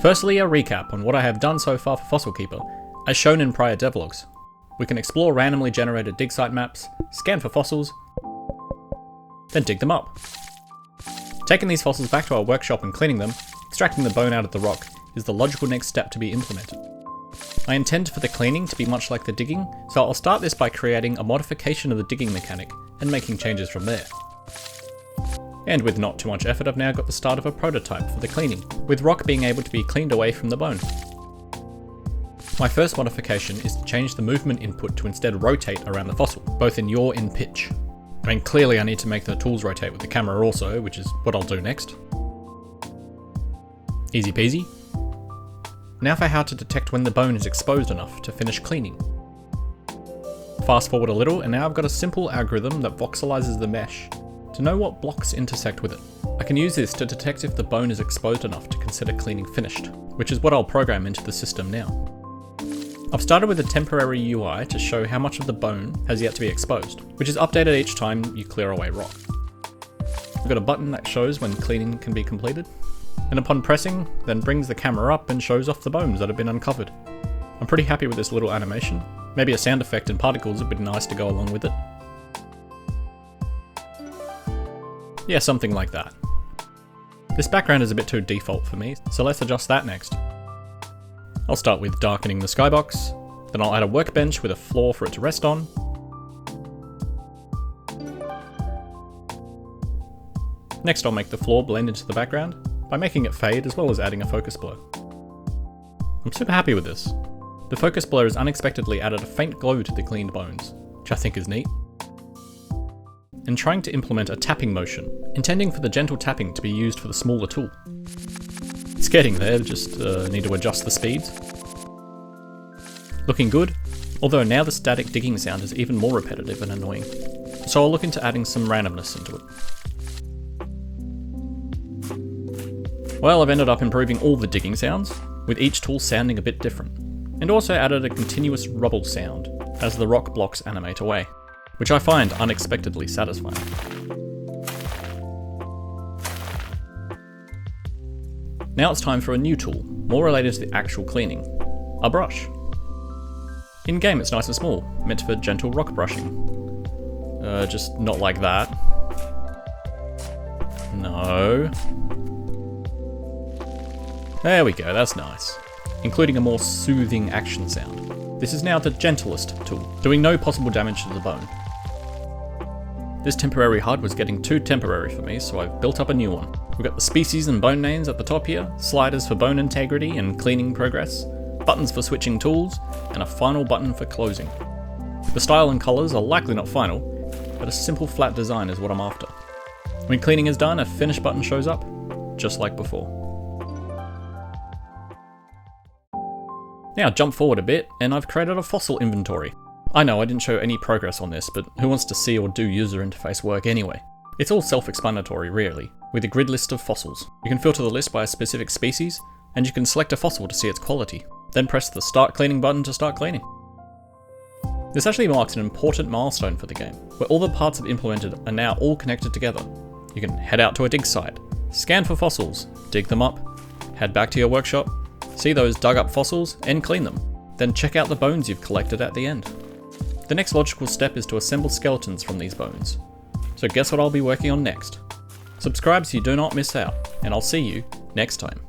Firstly, a recap on what I have done so far for Fossil Keeper, as shown in prior devlogs. We can explore randomly generated dig site maps, scan for fossils, then dig them up. Taking these fossils back to our workshop and cleaning them, extracting the bone out of the rock, is the logical next step to be implemented. I intend for the cleaning to be much like the digging, so I'll start this by creating a modification of the digging mechanic and making changes from there. And with not too much effort, I've now got the start of a prototype for the cleaning, with rock being able to be cleaned away from the bone. My first modification is to change the movement input to instead rotate around the fossil, both in yaw and pitch. I mean, clearly I need to make the tools rotate with the camera also, which is what I'll do next. Easy peasy. Now for how to detect when the bone is exposed enough to finish cleaning. Fast forward a little, and now I've got a simple algorithm that voxelizes the mesh to know what blocks intersect with it. I can use this to detect if the bone is exposed enough to consider cleaning finished, which is what I'll program into the system now. I've started with a temporary UI to show how much of the bone has yet to be exposed, which is updated each time you clear away rock. I've got a button that shows when cleaning can be completed, and upon pressing, then brings the camera up and shows off the bones that have been uncovered. I'm pretty happy with this little animation. Maybe a sound effect and particles would be nice to go along with it. Yeah, something like that. This background is a bit too default for me, so let's adjust that next. I'll start with darkening the skybox, then I'll add a workbench with a floor for it to rest on. Next I'll make the floor blend into the background by making it fade as well as adding a focus blur. I'm super happy with this. The focus blur has unexpectedly added a faint glow to the cleaned bones, which I think is neat. And trying to implement a tapping motion, intending for the gentle tapping to be used for the smaller tool. It's getting there, just need to adjust the speeds. Looking good, although now the static digging sound is even more repetitive and annoying, so I'll look into adding some randomness into it. Well, I've ended up improving all the digging sounds, with each tool sounding a bit different, and also added a continuous rubble sound as the rock blocks animate away, which I find unexpectedly satisfying. Now it's time for a new tool, more related to the actual cleaning, a brush. In-game it's nice and small, meant for gentle rock brushing. Just not like that. No. There we go, that's nice. Including a more soothing action sound. This is now the gentlest tool, doing no possible damage to the bone. This temporary HUD was getting too temporary for me, so I've built up a new one. We've got the species and bone names at the top here, sliders for bone integrity and cleaning progress, buttons for switching tools, and a final button for closing. The style and colours are likely not final, but a simple flat design is what I'm after. When cleaning is done, a finish button shows up, just like before. Now jump forward a bit, and I've created a fossil inventory. I know I didn't show any progress on this, but who wants to see or do user interface work anyway? It's all self-explanatory really, with a grid list of fossils. You can filter the list by a specific species, and you can select a fossil to see its quality. Then press the Start Cleaning button to start cleaning. This actually marks an important milestone for the game, where all the parts I've implemented are now all connected together. You can head out to a dig site, scan for fossils, dig them up, head back to your workshop, see those dug up fossils and clean them, then check out the bones you've collected at the end. The next logical step is to assemble skeletons from these bones. So guess what I'll be working on next? Subscribe so you do not miss out, and I'll see you next time.